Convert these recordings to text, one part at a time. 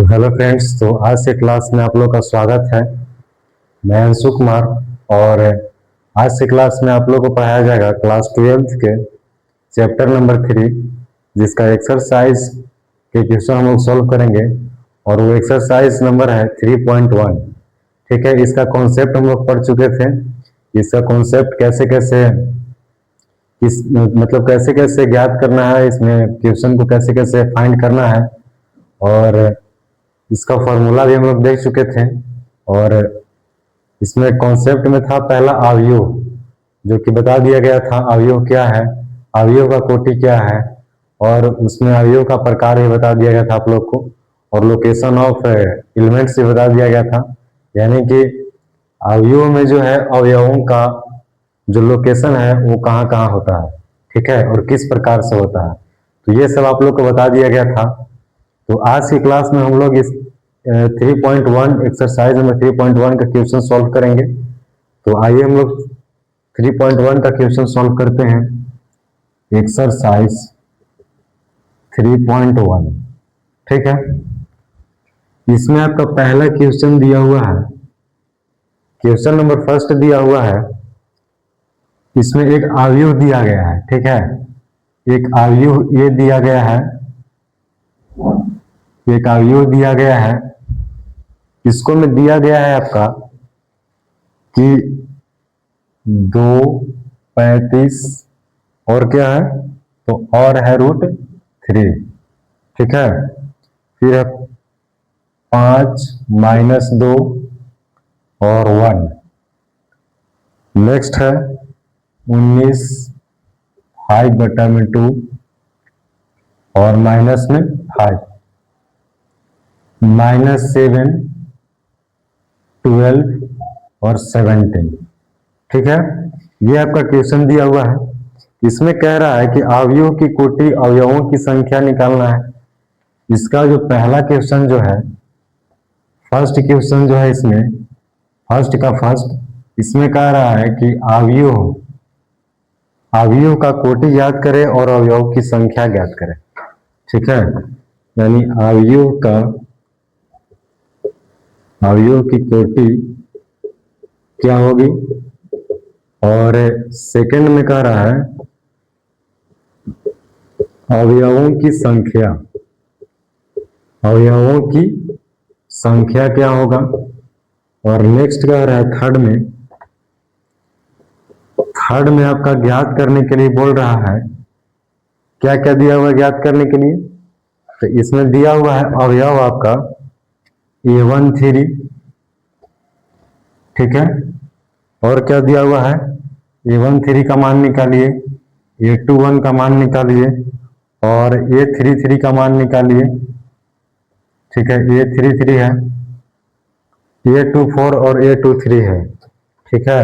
तो hello friends, तो आज से क्लास में आप लोग का स्वागत है। मैं अंशु कुमार और आज से क्लास में आप लोग को पढ़ाया जाएगा क्लास 12th के चैप्टर नंबर 3, जिसका एक्सरसाइज के क्वेश्चन हम लोग सॉल्व करेंगे और वो एक्सरसाइज नंबर है 3.1। ठीक है, इसका कॉन्सेप्ट हम लोग पढ़ चुके थे। इसका कॉन्सेप्ट कैसे कैसे मतलब कैसे कैसे ज्ञात करना है, इसमें क्वेश्चन को कैसे कैसे फाइंड करना है, और इसका फॉर्मूला भी हम लोग देख चुके थे। और इसमें कॉन्सेप्ट में था पहला अवयव, जो कि बता दिया गया था अवयव क्या है, अवयव का कोटि क्या है, और उसमें अवयव का प्रकार भी बता दिया गया था आप लोग को, और लोकेशन ऑफ एलिमेंट्स भी बता दिया गया था। यानी कि अवयव में जो है अवयवों का जो लोकेशन है वो कहाँ कहाँ होता है, ठीक है, और किस प्रकार से होता है, तो ये सब आप लोग को बता दिया गया था। तो आज की क्लास में हम लोग इस 3.1 एक्सरसाइज नंबर 3.1 का क्वेश्चन सॉल्व करेंगे। तो आइए हम लोग 3.1 का क्वेश्चन सॉल्व करते हैं। एक्सरसाइज 3.1, ठीक है। इसमें आपका पहला क्वेश्चन दिया हुआ है, क्वेश्चन नंबर फर्स्ट दिया हुआ है। इसमें एक अवयव दिया गया है, ठीक है, एक अवयव ये दिया गया है, एक अवयव दिया गया है। इसको में दिया गया है आपका कि 2, 35 और क्या है, तो और है √3, ठीक है। फिर है 5 - 2 और 1। नेक्स्ट है 19 5/2 और माइनस में 5, -7 12 और 17, ठीक है। ये आपका क्वेश्चन दिया हुआ है। इसमें कह रहा है कि अवयवों की कोटि अवयवों की संख्या निकालना है। इसका जो पहला क्वेश्चन जो है, फर्स्ट क्वेश्चन जो है, इसमें फर्स्ट का फर्स्ट, इसमें कह रहा है कि अवयव का कोटि ज्ञात करें और अवयव की संख्या ज्ञात करें, ठीक है। यानी अवयव की कोटि क्या होगी, और सेकंड में कह रहा है अवयवों की संख्या, अवयवों की संख्या क्या होगा। और नेक्स्ट कह रहा है थर्ड में आपका ज्ञात करने के लिए बोल रहा है, क्या क्या दिया हुआ है ज्ञात करने के लिए। तो इसमें दिया हुआ है अवयव आपका A1 3, ठीक है, और क्या दिया हुआ है, A1 3 का मान निकालिए, A2 1 का मान निकालिए, और A3 3 का मान निकालिए, ठीक है। A3 3 है, A2 4 और A2 3 है, ठीक है।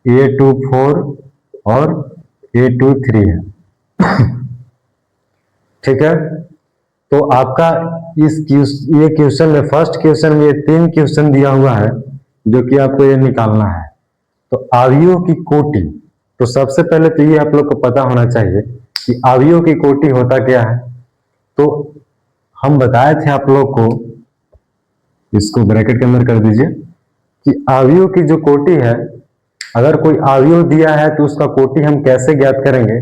A2 4 और A2 3 है, ठीक है। तो आपका ये क्वेश्चन में, फर्स्ट क्वेश्चन में ये 3 क्वेश्चन दिया हुआ है जो कि आपको ये निकालना है। तो अवयव की कोटि, तो सबसे पहले तो ये आप लोग को पता होना चाहिए कि अवयव की कोटि होता क्या है। तो हम बताए थे आप लोग को, इसको ब्रैकेट के अंदर कर दीजिए, कि अवयव की जो कोटि है, अगर कोई अवयव दिया है तो उसका कोटि हम कैसे ज्ञात करेंगे,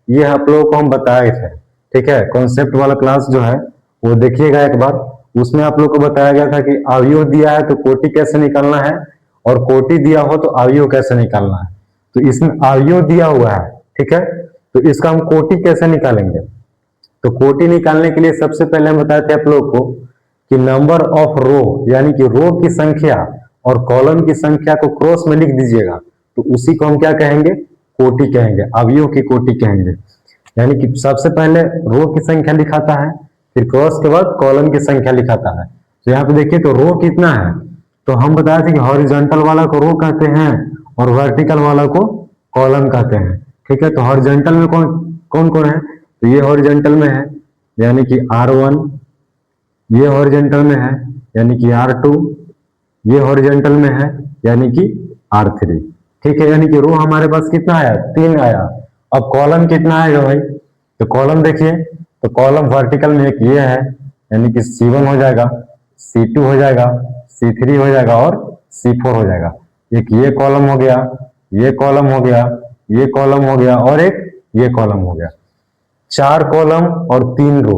ये आप लोगों को हम बताए थे, ठीक है। कॉन्सेप्ट वाला क्लास जो है वो देखिएगा एक बार, उसमें आप लोग को बताया गया था कि अवयव दिया है तो कोटि कैसे निकालना है, और कोटि दिया हो तो अवयव कैसे निकालना है। तो इसमें अवयव दिया हुआ है, ठीक है, तो इसका हम कोटि कैसे निकालेंगे। तो कोटि निकालने के लिए सबसे पहले हम बताए थे आप लोग को कि नंबर ऑफ रो, यानी कि रो की संख्या और कॉलम की संख्या को क्रॉस में लिख दीजिएगा, तो उसी को हम क्या कहेंगे, कोटि कहेंगे, अवयव की कोटि कहेंगे। यानी कि सबसे पहले रो की संख्या लिखाता है, फिर क्रॉस के बाद कॉलम की संख्या लिखाता है। तो यहाँ पे देखिए, तो रो कितना है, तो हम बताए थे कि हॉरिजॉन्टल वाला को रो कहते हैं और वर्टिकल वाला को कॉलम कहते हैं, ठीक है। तो हॉरिजॉन्टल में कौन कौन है, तो ये हॉरिजॉन्टल में है यानी कि R1, ये हॉरिजॉन्टल में है यानी कि R2, ये हॉरिजॉन्टल में है यानी कि R3, ठीक है। यानी कि रो हमारे पास कितना आया, 3 आया। अब कॉलम कितना आएगा भाई, तो कॉलम देखिए, तो कॉलम वर्टिकल में एक ये है, यानी कि C1 हो जाएगा, C2 हो जाएगा, C3 हो जाएगा और C4 हो जाएगा। एक ये कॉलम हो गया, ये कॉलम हो गया, ये कॉलम हो गया और एक ये कॉलम हो गया। 4 कॉलम और 3 रो।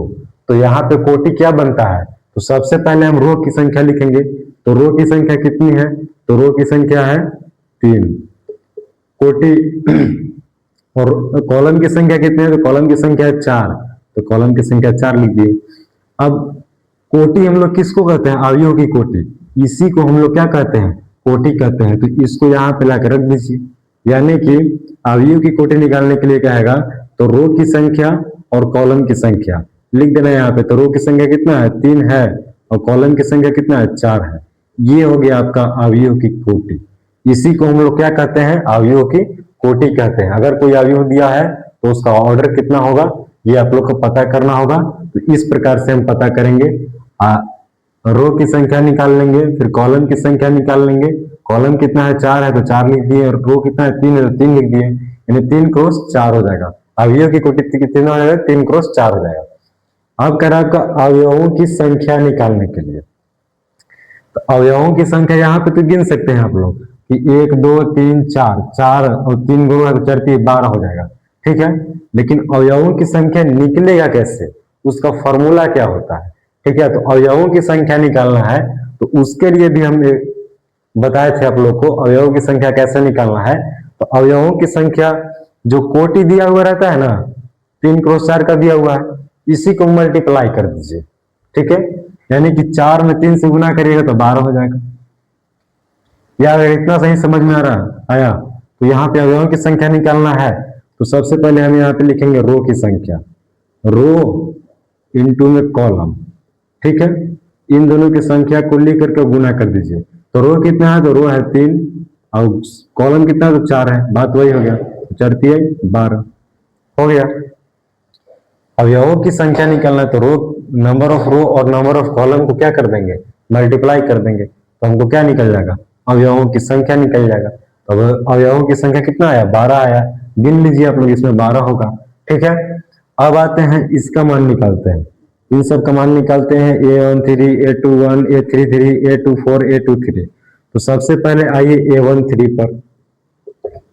तो यहाँ पे कोटि क्या बनता है? तो सबसे पहले हम रो की संख्या लिखेंगे। तो रो की संख्या कितनी है? तो रो की संख्या है 3। कोटि और कॉलम की संख्या कितनी है? तो कॉलम की संख्या है 4। तो कॉलम की संख्या 4 लिख दिए। अब कोटि हम लोग किसको कहते हैं? अवयव की कोटि। इसी को हम लोग क्या कहते हैं? कोटि कहते हैं। तो इसको यहाँ पे लाकर रख दीजिए। यानी कि अवयव की कोटि निकालने के लिए कहेगा तो रो की संख्या और कॉलम की संख्या लिख देना यहाँ पे। तो रो की संख्या कितना है? 3 है और कॉलम की संख्या कितना है? 4 है। ये हो गया आपका अवयव की कोटि। इसी को हम लोग क्या कहते हैं? अवयव की कोटि कहते हैं। अगर कोई अवयव दिया है तो उसका ऑर्डर कितना होगा ये आप लोग को पता करना होगा। तो इस प्रकार से हम पता करेंगे। रो की संख्या निकाल लेंगे, फिर कॉलम की संख्या निकाल लेंगे। कॉलम कितना है? 4 है तो 4 लिख दिए, और रो कितना है? 3 है तो 3 लिख दिए। यानी 3 क्रॉस 4 हो जाएगा। अवयव की कोटि कितना हो जाएगा? 3 क्रॉस 4 हो जाएगा। अब कह रहा है अवयवों की संख्या निकालने के लिए। तो अवयवों की संख्या यहाँ पे तो गिन सकते हैं आप लोग कि 1 2 3 4, 4 और 3 गुणा तो 4 12 हो जाएगा। ठीक है, लेकिन अवयवों की संख्या निकलेगा कैसे? उसका फॉर्मूला क्या होता है? ठीक है, तो अवयवों की संख्या निकालना है तो उसके लिए भी हम बताए थे आप लोग को अवयवों की संख्या कैसे निकालना है। तो अवयवों की संख्या जो कोटि दिया हुआ रहता है ना, 3 क्रॉस 4 का दिया हुआ है, इसी को मल्टीप्लाई कर दीजिए। ठीक है, यानी कि 4 में 3 से गुना करिएगा तो 12 हो जाएगा। यार इतना सही समझ में आ रहा आया? तो यहाँ पे अवयवों की संख्या निकालना है तो सबसे पहले हम यहाँ पे लिखेंगे रो की संख्या, रो इंटू में कॉलम। ठीक है, इन दोनों की संख्या को लिख करके गुना कर दीजिए। तो रो कितना है? तो रो है 3 और कॉलम कितना है? तो 4 है। बात वही हो गया, 4 3 12 हो गया। अवयवों की संख्या निकालना है तो रो नंबर ऑफ रो और नंबर ऑफ कॉलम को क्या कर देंगे? मल्टीप्लाई कर देंगे। तो हमको क्या निकल जाएगा? अवयवों की संख्या निकल जाएगा। तो अवयवों की संख्या कितना आया? 12 आया। गिन लीजिए आप लोग, इसमें 12 होगा। ठीक है, अब आते हैं इसका मान निकालते हैं। इन सब का मान निकालते हैं A13 A21 A33 A24 A23। तो सबसे पहले आइए A13 पर।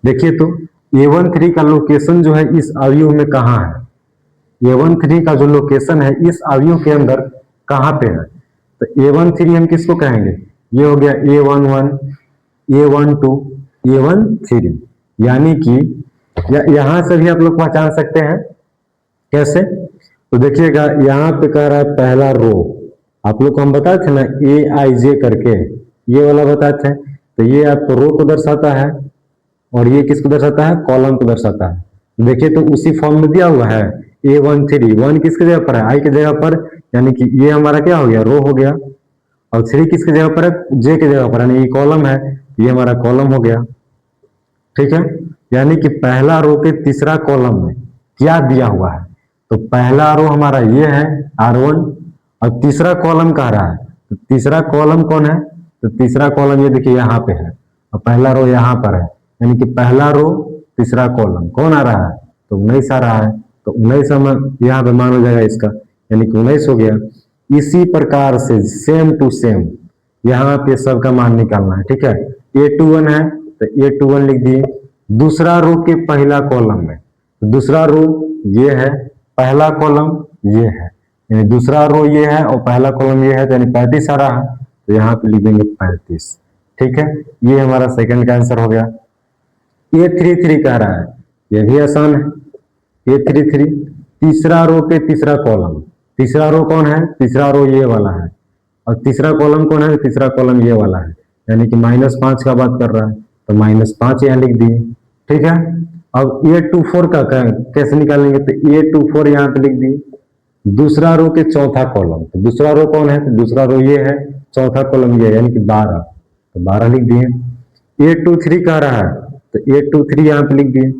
देखिए तो A13 का लोकेशन जो है इस अवयव में कहाँ है? A13 का जो लोकेशन है इस अवयव के अंदर कहाँ पे है? तो A13 हम किसको कहेंगे? ये हो गया A11 A12 A13। यानी कि यहां से भी आप लोग पहचान सकते हैं। कैसे? तो देखिएगा यहाँ पे कह रहा है पहला रो। आप लोग को हम बताए थे ना AIJ करके, ये वाला बताए थे। तो ये आपको रो को दर्शाता है और ये किसको दर्शाता है? कॉलम को दर्शाता है। देखिए तो उसी फॉर्म में दिया हुआ है A13। 1 किसकी जगह पर है? आई की जगह पर, यानी कि ये हमारा क्या हो गया? रो हो गया। और 3 किसकी जगह पर है? J की जगह पर, यानी ये कॉलम है, ये हमारा कॉलम हो गया। ठीक है, यानी कि पहला रो के तीसरा कॉलम में क्या दिया हुआ है? तो पहला रो हमारा ये है R1 और तीसरा कॉलम कह रहा है। तो तीसरा कॉलम कौन है? तो तीसरा कॉलम ये देखिए यहाँ पे है और पहला रो यहाँ पर है। यानी कि पहला रो तीसरा कॉलम कौन आ रहा है? तो 19 आ रहा है। तो 19 यहाँ पे मान हो जाएगा इसका, यानी कि 19 हो गया। इसी प्रकार से सेम टू सेम यहाँ पे सबका मान निकालना है। ठीक है, A21 है तो A21 लिख दिए दूसरा रो के पहला कॉलम में। दूसरा रो ये है, पहला कॉलम ये है, यानी दूसरा रो ये है और पहला कॉलम ये है, तो यानी 35 आ रहा है। तो यहाँ पे लिख देंगे 35। ठीक है, ये हमारा सेकंड का आंसर हो गया। A33 कह रहा है, ये भी आसान है। A33 तीसरा रो के तीसरा कॉलम। तीसरा रो कौन है? तीसरा रो ये वाला है और तीसरा कॉलम कौन है? तीसरा कॉलम ये वाला है, यानी कि -5 का बात कर रहा है। तो -5 यहाँ लिख दिए। ठीक है, अब A24 का कैसे निकालेंगे? तो A24 यहाँ पे लिख दिए दूसरा रो के चौथा कॉलम। तो दूसरा रो कौन है? तो दूसरा रो ये है, चौथा कॉलम ये है, यानी कि 12। तो 12 लिख दिए। A23 कह रहा है तो A23 यहाँ पे लिख दिए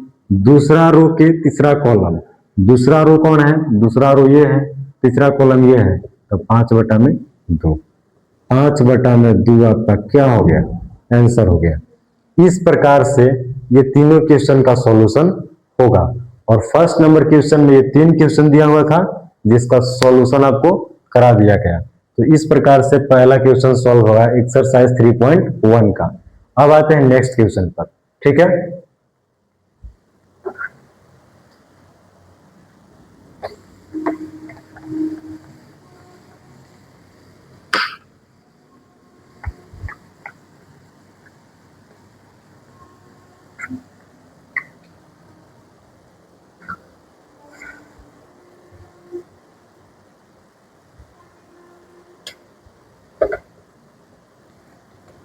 दूसरा रो के तीसरा कॉलम। दूसरा रो कौन है? दूसरा रो ये है, तीसरा कॉलम ये है। तो 5/2, 5/2 आपका क्या हो गया? आंसर हो गया। इस प्रकार से ये तीनों क्वेश्चन का सॉल्यूशन होगा। और फर्स्ट नंबर क्वेश्चन में ये 3 क्वेश्चन दिया हुआ था जिसका सॉल्यूशन आपको करा दिया गया। तो इस प्रकार से पहला क्वेश्चन सॉल्व होगा एक्सरसाइज 3.1 का। अब आते हैं नेक्स्ट क्वेश्चन पर, ठीक है।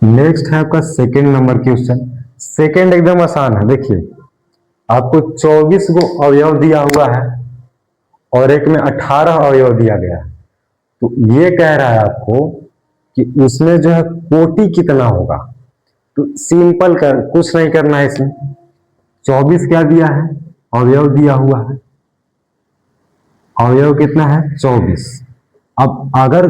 नेक्स्ट है आपका सेकेंड नंबर क्वेश्चन। सेकेंड एकदम आसान है। देखिए आपको 24 को अवयव दिया हुआ है और एक में 18 अवयव दिया गया है। तो ये कह रहा है आपको कि उसमें जो है कोटि कितना होगा। तो सिंपल कर, कुछ नहीं करना है इसमें। 24 क्या दिया है, अवयव दिया हुआ है। अवयव कितना है, 24। अब अगर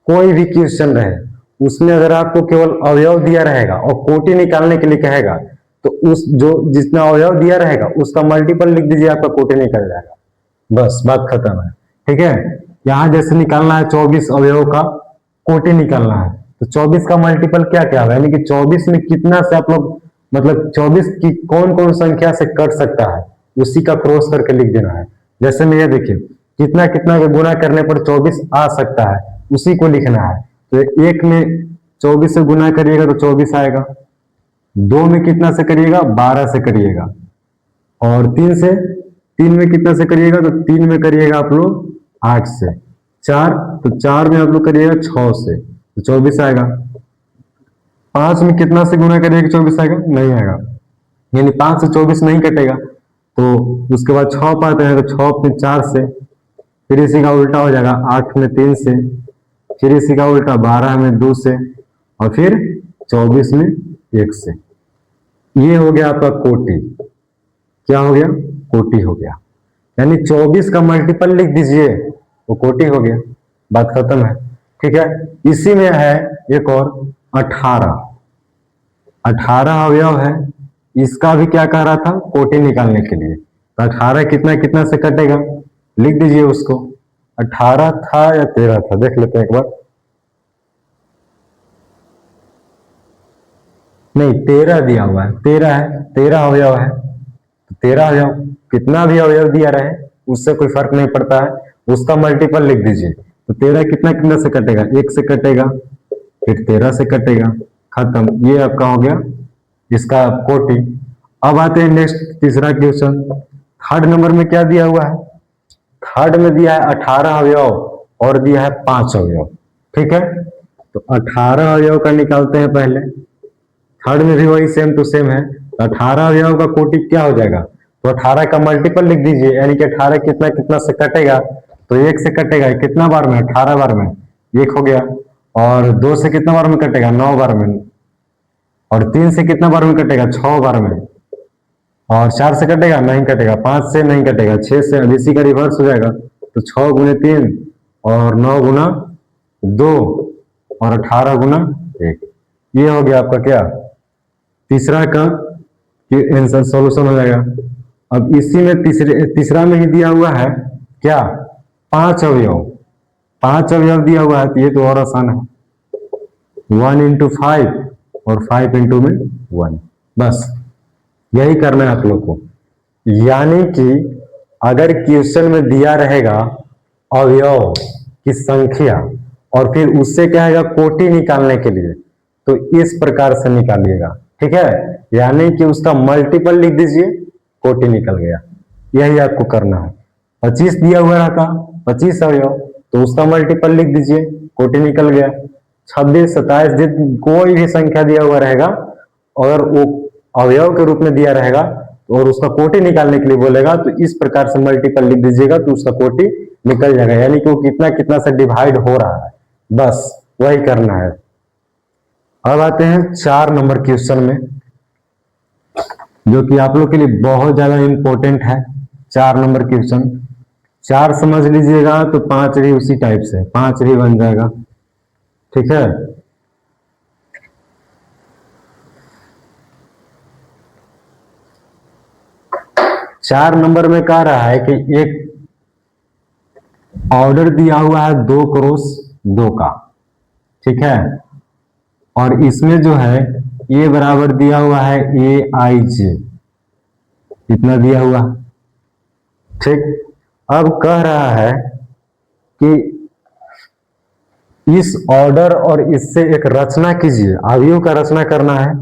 कोई भी क्वेश्चन रहे उसमें अगर आपको केवल अवयव दिया रहेगा और कोटि निकालने के लिए कहेगा तो उस जो जितना अवयव दिया रहेगा उसका मल्टीपल लिख दीजिए, आपका कोटि निकल जाएगा। बस बात खत्म है, ठीक है। यहां जैसे निकालना है 24 अवयव का कोटि निकालना है, तो 24 का मल्टीपल क्या क्या होगा, यानी कि 24 में कितना से आप लोग मतलब 24 की कौन कौन संख्या से कट सकता है उसी का क्रॉस करके लिख देना है। जैसे में ये देखिए कितना कितना का गुना करने पर 24 आ सकता है उसी को लिखना है। तो एक में 24 से गुना करिएगा तो 24 आएगा, दो में कितना से करिएगा 12 से करिएगा, और तीन में कितना से करिएगा तो तीन में करिएगा आप लोग 8 से, चार तो चार में आप लोग करिएगा 6 से तो 24 आएगा। 5 में कितना से गुना करिएगा 24 आएगा, नहीं आएगा, यानी 5 से 24 नहीं कटेगा। तो उसके बाद 6 पाते हैं तो 6 में 4 से, फिर इसी का उल्टा हो जाएगा 8 में 3 से, फिर इसी का उल्टा 12 में 2 से, और फिर 24 में 1 से। ये हो गया आपका कोटि। क्या हो गया, कोटि हो गया। यानी 24 का मल्टीपल लिख दीजिए वो कोटि हो गया, बात खत्म है, ठीक है। इसी में है एक और 18 अवयव है, इसका भी क्या कह रहा था, कोटि निकालने के लिए। तो 18 कितना कितना से कटेगा, लिख दीजिए उसको। 18 था या 13 था, देख लेते हैं एक बार। नहीं 13 दिया हुआ है, 13 है, 13 अवयव है। तो 13 अवयव कितना भी अवयव दिया रहे उससे कोई फर्क नहीं पड़ता है, उसका मल्टीपल लिख दीजिए। तो 13 कितना कितना से कटेगा, 1 से कटेगा, फिर 13 से कटेगा, खत्म। ये आपका हो गया इसका कोटि। अब आते हैं नेक्स्ट तीसरा क्वेश्चन। थर्ड नंबर में क्या दिया हुआ है, थर्ड में दिया है 18 अवयव और दिया है 5 अवयव, ठीक है। तो 18 अवयव का निकालते हैं पहले। थर्ड में भी वही सेम टू सेम है। 18 अवयव का कोटि क्या हो जाएगा, तो 18 का मल्टीपल लिख दीजिए, यानी कि 18 कितना कितना से कटेगा, तो 1 से कटेगा, कितना बार में 18 बार में 1 हो गया, और 2 से कितना बार में कटेगा 9 बार में, और 3 से कितना बार में कटेगा 6 बार में, और 4 से कटेगा नहीं कटेगा, 5 से नहीं कटेगा, 6 से, अब इसी का रिवर्स हो जाएगा। तो 6 गुने 3 और 9 गुना 2 और 18 गुना 1। ये हो गया आपका क्या, तीसरा का आंसर सॉल्यूशन हो जाएगा। अब इसी में तीसरा में ही दिया हुआ है क्या, 5 अवयव। 5 अवयव दिया हुआ है तो ये तो और आसान है, 1 इंटू 5 और 5 इंटू में 1, बस यही करना है आप लोग को। यानी कि अगर क्वेश्चन में दिया रहेगा अवयव की संख्या और फिर उससे क्या है कोटि निकालने के लिए, तो इस प्रकार से निकालिएगा, ठीक है। यानी कि उसका मल्टीपल लिख दीजिए, कोटि निकल गया। यही आपको करना है। 25 दिया हुआ रहता 25 अवयव तो उसका मल्टीपल लिख दीजिए, कोटि निकल गया। 26, 27 कोई भी संख्या दिया हुआ रहेगा और वो अवयव के रूप में दिया रहेगा और उसका कोटि निकालने के लिए बोलेगा तो इस प्रकार से मल्टीपल लिख दीजिएगा तो उसका कोटि निकल जाएगा, यानी कि वो कितना कितना से डिवाइड हो रहा है, बस वही करना है। अब आते हैं 4 नंबर क्वेश्चन में, जो कि आप लोग के लिए बहुत ज्यादा इंपॉर्टेंट है। 4 नंबर क्वेश्चन, 4 समझ लीजिएगा तो 5 भी उसी टाइप से 5 भी बन जाएगा, ठीक है। चार नंबर में कह रहा है कि एक ऑर्डर दिया हुआ है 2 क्रॉस 2 का, ठीक है। और इसमें जो है ए बराबर दिया हुआ है ए आई जे, इतना दिया हुआ, ठीक। अब कह रहा है कि इस ऑर्डर और इससे एक रचना कीजिए, अवयव का रचना करना है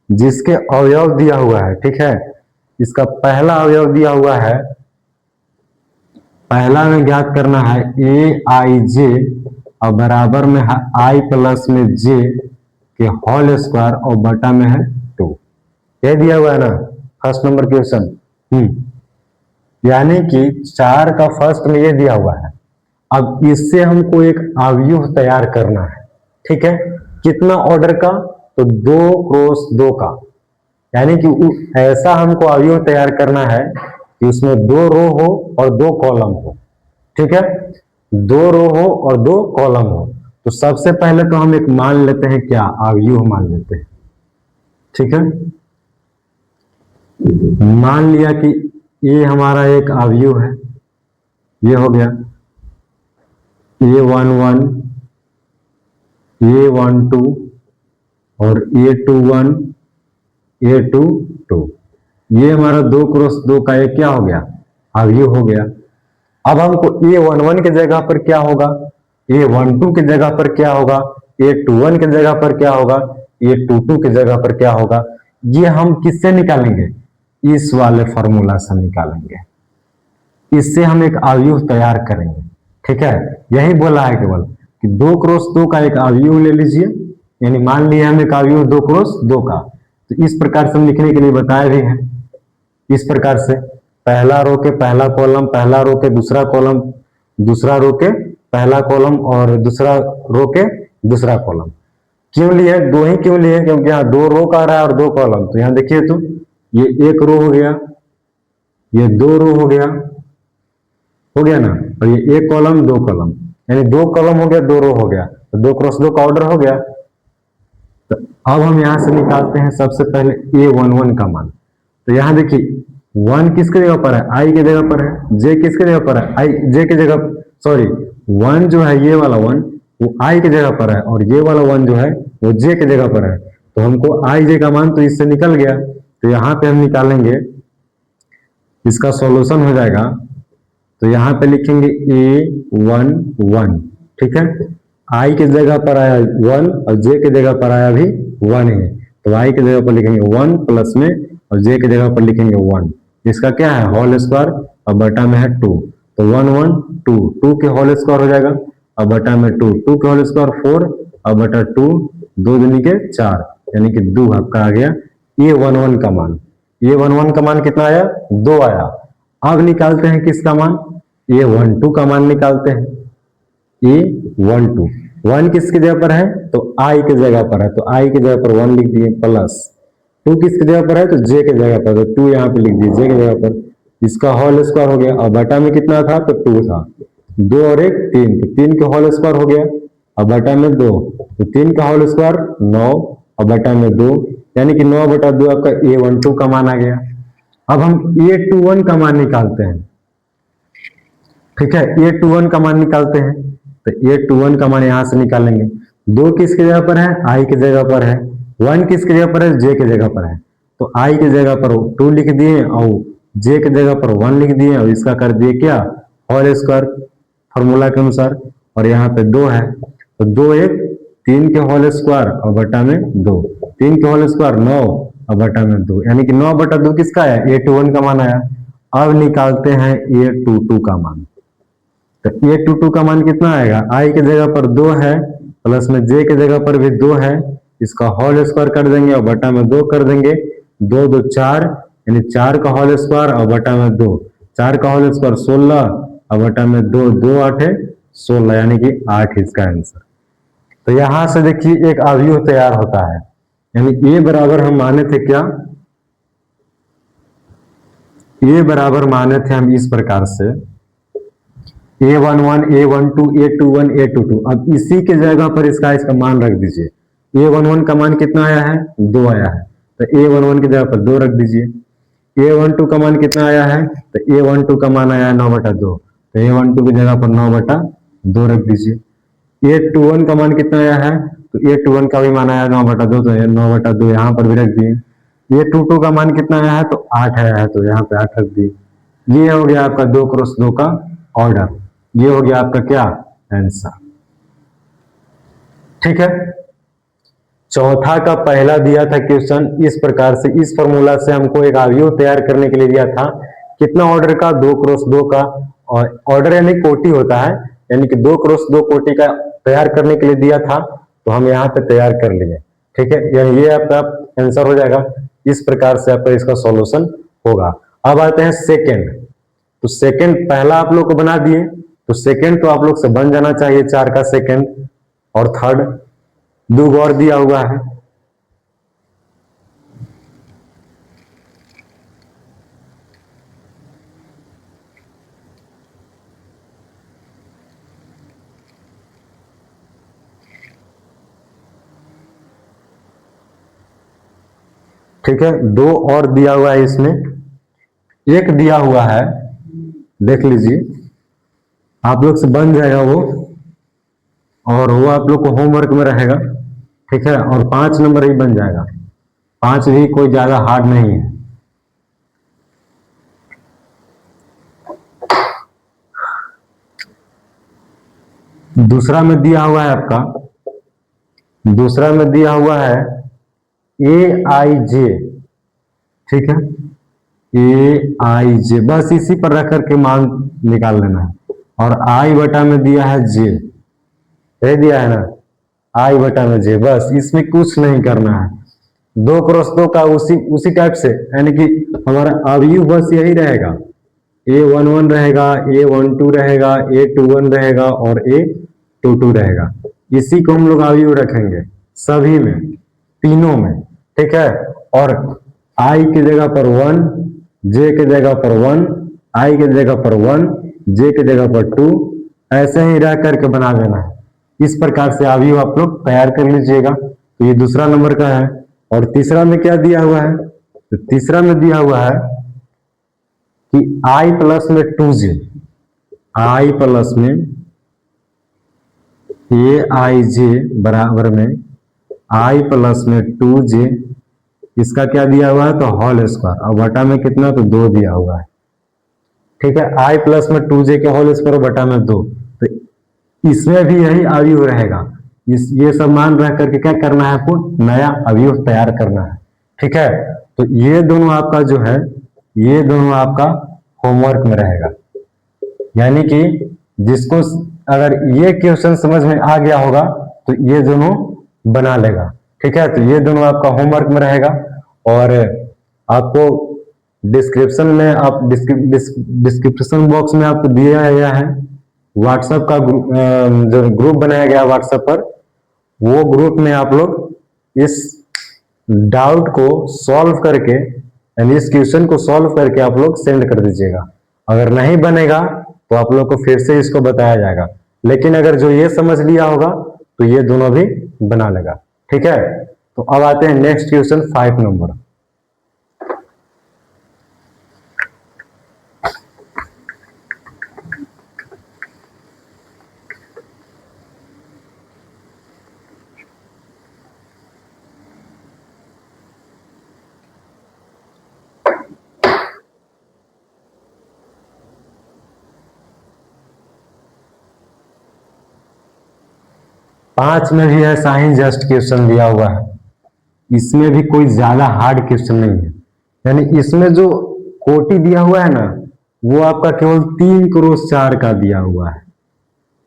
जिसके अवयव दिया हुआ है, ठीक है। इसका पहला अवयव दिया हुआ है, पहला में ज्ञात करना है ए आई जे और बराबर में है आई प्लस में जे के होल स्क्वायर और बटा में है 2। ये दिया हुआ है ना फर्स्ट नंबर क्वेश्चन। यानी कि 4 का फर्स्ट में ये दिया हुआ है। अब इससे हमको एक अवयव तैयार करना है, ठीक है। कितना ऑर्डर का? तो 2 क्रॉस 2 का, यानी कि ऐसा हमको अवयव तैयार करना है कि उसमें 2 रो हो और 2 कॉलम हो, ठीक है। 2 रो हो और 2 कॉलम हो। तो सबसे पहले तो हम एक मान लेते हैं, क्या अवयव मान लेते हैं, ठीक है। मान लिया कि ये हमारा एक अवयव है, ये हो गया A11, A12 और A21, A22। ये हमारा 2 क्रॉस 2 का एक क्या हो गया? अवयव हो गया। अब हमको A11 की जगह पर क्या होगा, A12 की जगह पर क्या होगा, A21 की जगह पर क्या होगा, A22 की जगह पर क्या होगा, ये हम किससे निकालेंगे? इस वाले फॉर्मूला से निकालेंगे। इससे हम एक अवयव तैयार करेंगे, ठीक है। यही बोला है केवल कि 2 क्रॉस 2 का एक अवयव ले लीजिए, यानी मान लिया हम एक अवयव 2 क्रॉस 2 का। तो इस प्रकार से हम लिखने के लिए बताए भी हैं, इस प्रकार से पहला रो के पहला कॉलम, पहला रो के दूसरा कॉलम, दूसरा रो के पहला कॉलम और दूसरा रो के दूसरा कॉलम। क्यों लिए? 2 ही क्यों लिए? क्योंकि यहाँ 2 रो का रहा है और 2 कॉलम। तो यहाँ देखिए, तो ये 1 रो हो गया, ये 2 रो हो गया ना, और ये 1 कॉलम 2 कॉलम, यानी 2 कॉलम हो गया, 2 रो हो गया, तो 2 क्रॉस 2 का ऑर्डर हो गया। तो अब हम यहां से निकालते हैं सबसे पहले A11 का मान। तो यहां देखिए 1 किसके जगह पर है? आई की जगह पर है। जे किसके जगह पर है? आई जे की जगह, सॉरी 1 जो है ये वाला 1 वो आई की जगह पर है और ये वाला 1 जो है वो जे की जगह पर है। तो हमको आई जे का मान तो इससे निकल गया। तो यहाँ पे हम निकालेंगे, इसका सॉल्यूशन हो जाएगा। तो यहाँ पे लिखेंगे A11, ठीक है। आई की जगह पर आया 1 और जे की जगह पर आया भी 1 है, तो आई की जगह पर लिखेंगे 1 प्लस में और जे की जगह पर लिखेंगे 1। इसका क्या है? होल स्क्वायर और बटा में है 2। तो 1 1 2, 2 के होल स्क्वायर हो जाएगा और बटा में 2, 2 के होल स्क्वायर 4 और बटा 2, 2 दूनी के 4, यानी कि 2 आपका आ गया A11 का मान। A11 का मान कितना आया? 2 आया। अब निकालते हैं किसका मान? A12 का मान निकालते हैं। A12 1 किसकी जगह पर है? तो I की जगह पर है, तो I की जगह पर 1 लिख दिए, प्लस 2 किसकी जगह पर है? तो J की जगह पर, तो 2 यहाँ पे लिख दिए J की जगह पर। इसका होल स्क्वायर हो गया और बटा में कितना था? तो 2 था। 2 और 1 3, तो 3 के होल स्क्वायर हो गया और बटा में 2, तो 3 का होल स्क्वायर 9 और बटा में 2, यानी कि 9 बटा 2 आपका A12 का मान आ गया। अब हम A21 का मान निकालते हैं, ठीक है। A21 का मान निकालते हैं, तो A21 का मान यहां से निकालेंगे। 2 किसकी जगह पर है? I की जगह पर है। 1 किसकी जगह पर है? J की जगह पर है। तो I की जगह पर 2 लिख दिए और J की जगह पर 1 लिख दिए और इसका कर दिए क्या? होल स्क्वायर फॉर्मूला के अनुसार। और यहाँ पे 2 है, तो 2 1 3 के होल स्क्वायर और बटा में 2, 3 के होल स्क्वायर 9 और बटा में 2, यानी कि 9 बटा 2 किसका आया? A21 का मान आया। अब निकालते हैं A22 का मान। तो A22 का मान कितना आएगा? I की जगह पर 2 है, प्लस में J की जगह पर भी 2 है, इसका होल स्क्वायर कर देंगे और बटा में 2 कर देंगे। 2 2 4, यानी 4 का होल स्क्वायर और बटा में 2, 4 का होल स्क्वायर 16 और बटा में 2, 2 8 16, यानी कि 8 इसका आंसर। तो यहां से देखिए एक अवयव तैयार होता है, यानी A बराबर हम माने थे क्या? A बराबर माने थे हम इस प्रकार से A11, A12, A21, A22। अब इसी के जगह पर इसका मान रख दीजिए। A11 का मान कितना आया है? 2 आया है, तो A11 की जगह पर 2 रख दीजिए। A12 का मान कितना आया है? तो A12 का मान आया है 9 बटा 2, तो A12 की जगह पर 9/2 रख दीजिए। A21 का मान कितना आया है, तो A21 का भी मान आया 9/2, तो 9/2 यहाँ पर भी रख दिए। A22 का मान कितना आया है, तो 8 आया है, तो यहाँ पे 8 रख दिए। ये हो गया आपका 2x2 का ऑर्डर, ये हो गया आपका क्या आंसर। ठीक है, चौथा का पहला दिया था क्वेश्चन इस प्रकार से, इस फॉर्मूला से हमको एक अवयव तैयार करने के लिए दिया था, कितना ऑर्डर का, 2x2 का, और ऑर्डर यानी कोटि होता है, यानी कि 2x2 कोटि का तैयार करने के लिए दिया था, तो हम यहाँ पे तैयार कर लिए। ठीक है, यानी ये आपका आंसर हो जाएगा। इस प्रकार से आपका इसका सॉल्यूशन होगा। अब आते हैं सेकेंड, तो सेकेंड पहला आप लोग को बना दिए, तो सेकेंड तो आप लोग से बन जाना चाहिए 4 का सेकेंड, और थर्ड 2 और दिया हुआ है। ठीक है, 2 और दिया हुआ है, इसमें एक दिया हुआ है, देख लीजिए, आप लोग से बन जाएगा वो, और वो आप लोग को होमवर्क में रहेगा। ठीक है, और 5 नंबर ही बन जाएगा, 5 भी कोई ज्यादा हार्ड नहीं है। दूसरा में दिया हुआ है आपका, दूसरा में दिया हुआ है AIJ। ठीक है, AIJ, बस इसी पर रख करके मान निकाल लेना है, और I बटा में दिया है J, ये दिया है ना, I बटा में J, बस इसमें कुछ नहीं करना है। 2x2 का उसी टाइप से, यानी कि हमारा अवयव बस यही रहेगा, A11 रहेगा, A12 रहेगा, A21 रहेगा, और A22 रहेगा। इसी को हम लोग अवयव रखेंगे सभी में, तीनों में। ठीक है, और I की जगह पर 1, J की जगह पर 1, I की जगह पर 1, J की जगह पर 2, ऐसे ही रह करके बना देना है। इस प्रकार से अवयव आप लोग तैयार कर लीजिएगा। तो ये दूसरा नंबर का है। और तीसरा में क्या दिया हुआ है, तो तीसरा में दिया हुआ है कि I प्लस में 2J, I प्लस में AIJ बराबर में I प्लस में 2J, इसका क्या दिया हुआ है, तो होल स्क्वायर, और बटा में कितना, तो 2 दिया हुआ है। ठीक है, I प्लस में 2J के होल स्क्वायर बटा में 2, तो इसमें भी यही अवयव रहेगा। ये सब मान रह करके क्या करना है, आपको नया अवयव तैयार करना है। ठीक है, तो ये दोनों आपका जो है, ये दोनों आपका होमवर्क में रहेगा, यानी कि जिसको अगर ये क्वेश्चन समझ में आ गया होगा तो ये दोनों बना लेगा। ठीक है, तो ये दोनों आपका होमवर्क में रहेगा। और आपको डिस्क्रिप्शन में, आप डिस्क्रिप्शन बॉक्स में आपको दिया गया है व्हाट्सएप का जो ग्रुप बनाया गया व्हाट्सएप पर, वो ग्रुप में आप लोग इस डाउट को सॉल्व करके, यानी इस क्वेश्चन को सॉल्व करके आप लोग सेंड कर दीजिएगा। अगर नहीं बनेगा तो आप लोग को फिर से इसको बताया जाएगा, लेकिन अगर जो ये समझ लिया होगा तो ये दोनों भी बना लेगा। ठीक है, तो अब आते हैं नेक्स्ट क्वेश्चन 5 नंबर। पांच में भी ऐसा ही जस्ट क्वेश्चन दिया हुआ है, इसमें भी कोई ज्यादा हार्ड क्वेश्चन नहीं है। यानी इसमें जो कोटि दिया हुआ है ना, वो आपका केवल 3x4 का दिया हुआ है।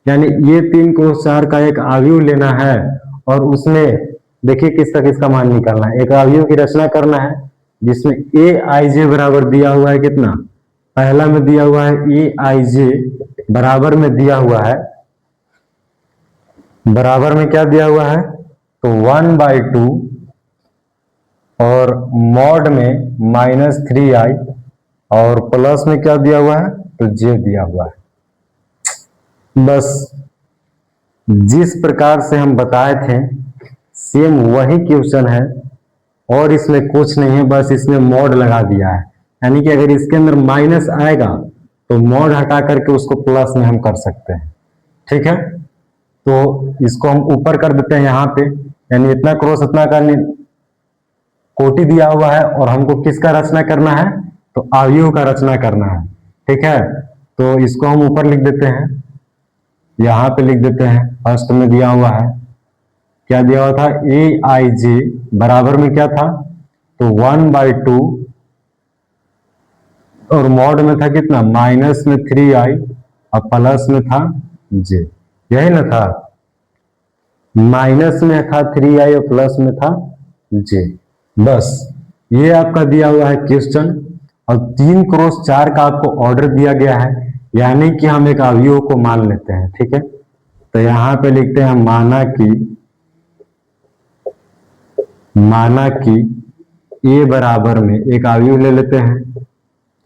यानी ये 3x4 का एक अवयव लेना है, और उसमें देखिए किसका किसका मान निकालना है। एक अवयव की रचना करना है जिसमें AIJ बराबर दिया हुआ है कितना, पहला में दिया हुआ है AIJ बराबर में दिया हुआ है, बराबर में क्या दिया हुआ है, तो 1/2, और मॉड में -3i, और प्लस में क्या दिया हुआ है, तो J दिया हुआ है। बस जिस प्रकार से हम बताए थे सेम वही क्वेश्चन है, और इसमें कुछ नहीं है, बस इसमें मॉड लगा दिया है। यानी कि अगर इसके अंदर माइनस आएगा तो मॉड हटा करके उसको प्लस में हम कर सकते हैं। ठीक है, तो इसको हम ऊपर कर देते हैं यहाँ पे, यानी इतना क्रॉस इतना का कोटि दिया हुआ है और हमको किसका रचना करना है, तो अवयव का रचना करना है। ठीक है, तो इसको हम ऊपर लिख देते हैं, यहाँ पे लिख देते हैं। फर्स्ट में दिया हुआ है, क्या दिया हुआ था, ए आई जे बराबर में क्या था, तो 1/2 और मॉड में था कितना, माइनस में 3i और प्लस में था जे, यही ना था, माइनस में था 3i और प्लस में था जे। बस ये आपका दिया हुआ है क्वेश्चन, और 3x4 का आपको ऑर्डर दिया गया है, यानी कि हम एक अवयव को मान लेते हैं। ठीक है, तो यहां पे लिखते हैं माना कि ए बराबर में एक अवयव ले लेते हैं,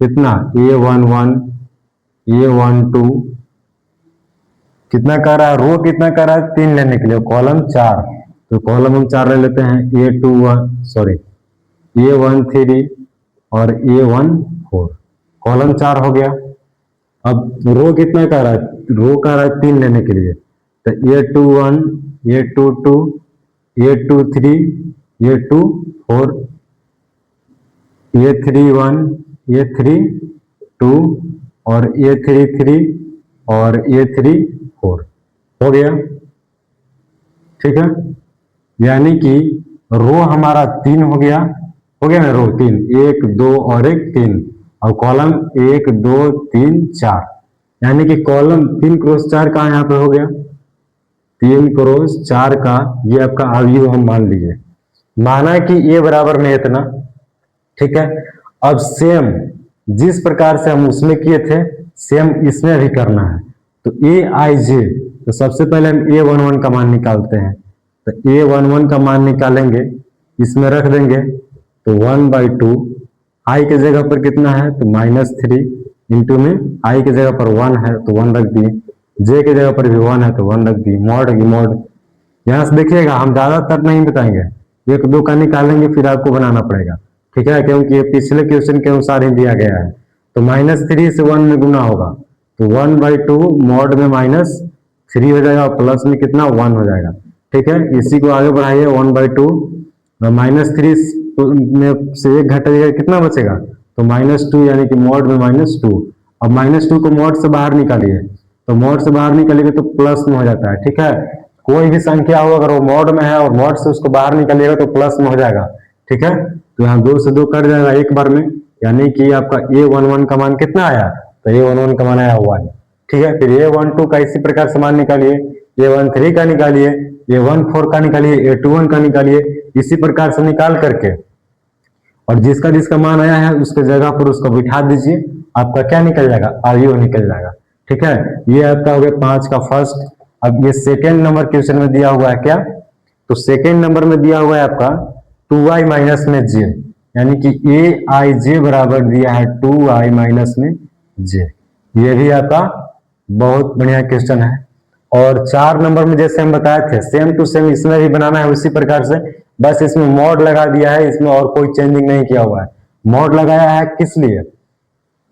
कितना, a11 a12 कितना कर रहा है, रो कितना कर रहा है, 3 लेने के लिए, कॉलम 4, तो कॉलम हम 4 ले लेते हैं, a13 और a14, कॉलम 4 हो गया। अब रो कितना कर रहा है, रो कर रहा है 3 लेने के लिए, तो a21 a22 a23 a24 a31 a32 और a33 और a34 हो गया। ठीक है, यानी कि रो हमारा 3 हो गया ना, रो 3, 1 2 और 1 3, और कॉलम 1 2 3 4, यानी कि कॉलम 3x4 का यहाँ पे हो गया, 3x4 का ये आपका अवयव हम मान लीजिए, माना कि ए बराबर में इतना। ठीक है, अब सेम जिस प्रकार से हम उसमें किए थे सेम इसमें भी करना है, तो ए आई जे, तो सबसे पहले हम a11 का मान निकालते हैं, तो a11 का मान निकालेंगे, इसमें रख देंगे, तो 1/2 आई के जगह पर कितना है, तो -3 इंटू में आई के जगह पर 1 है तो 1 रख दिए, जे के जगह पर भी 1 है तो 1 रख दिए, मॉड यहाँ से देखिएगा हम ज्यादातर नहीं बताएंगे, 1 2 का निकालेंगे फिर आपको बनाना पड़ेगा। ठीक है, क्योंकि ये पिछले क्वेश्चन के अनुसार ही दिया गया है। तो -3 से 1 में गुना होगा, तो 1/2 मॉड में -3 हो जाएगा, प्लस में कितना 1 हो जाएगा। ठीक है, इसी को आगे बढ़ाइए, 1/2 -3 में से 1 घटेगा, कितना बचेगा, तो -2, यानी कि मॉड में -2। अब -2 को मॉड से बाहर निकालिए, तो मॉड से बाहर निकालिएगा तो प्लस में हो जाता है। ठीक है, कोई भी संख्या हो अगर वो मॉड में है और मॉड से उसको बाहर निकालिएगा तो प्लस में हो जाएगा। ठीक है, तो यहाँ 2 से 2 कट जाएगा एक बार में, यानी कि आपका a11 का मान कितना आया, तो a11 का मान आया 1। ठीक है, फिर a12 का इसी प्रकार से मान निकालिए, a13 का निकालिए, a14 का निकालिए, a21 का निकालिए, इसी प्रकार से निकाल करके और जिसका जिसका मान आया है उसके जगह पर उसको बिठा दीजिए, आपका क्या निकल जाएगा, अवयव निकल जाएगा। ठीक है, ये आपका हो गया 5 का फर्स्ट। अब ये सेकेंड नंबर क्वेश्चन में दिया हुआ है क्या, तो सेकेंड नंबर में दिया हुआ है आपका 2i माइनस में जे, यानी कि ए आई जे बराबर दिया है 2i माइनस में जे। ये भी आपका बहुत बढ़िया क्वेश्चन है। और 4 नंबर में जैसे हम बताए थे सेम टू सेम इसमें भी बनाना है उसी प्रकार से, बस इसमें मॉड लगा दिया है, इसमें और कोई चेंजिंग नहीं किया हुआ है। मॉड लगाया है किस लिए,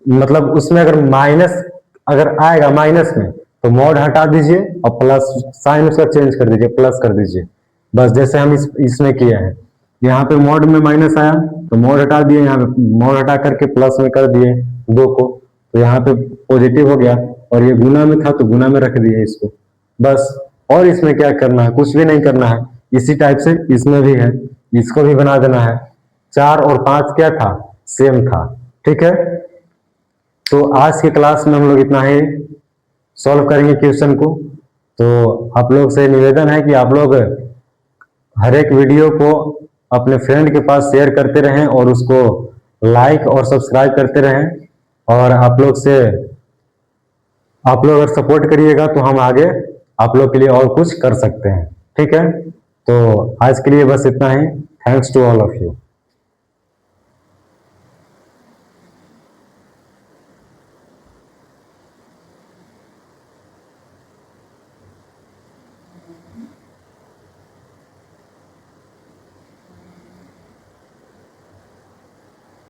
मतलब उसमें अगर माइनस अगर आएगा माइनस में तो मॉड हटा दीजिए और प्लस साइन उसका चेंज कर दीजिए, प्लस कर दीजिए, बस जैसे हम इसमें किए हैं। यहाँ पे मॉड में माइनस आया तो मॉड हटा दिए, यहाँ पे मॉड हटा करके प्लस में कर दिए 2 को, तो यहाँ पे पॉजिटिव हो गया, और ये गुना में था तो गुना में रख दिए इसको, बस। और इसमें क्या करना है, कुछ भी नहीं करना है। इसी टाइप से इसमें भी है, इसको भी बना देना है। 4 और 5 क्या था, सेम था। ठीक है, तो आज के क्लास में हम लोग इतना ही सॉल्व करेंगे क्वेश्चन को। तो आप लोग से निवेदन है कि आप लोग हर एक वीडियो को अपने फ्रेंड के पास शेयर करते रहें और उसको लाइक और सब्सक्राइब करते रहें, और आप लोग अगर सपोर्ट करिएगा तो हम आगे आप लोग के लिए और कुछ कर सकते हैं। ठीक है, तो आज के लिए बस इतना ही। Thanks to all of you.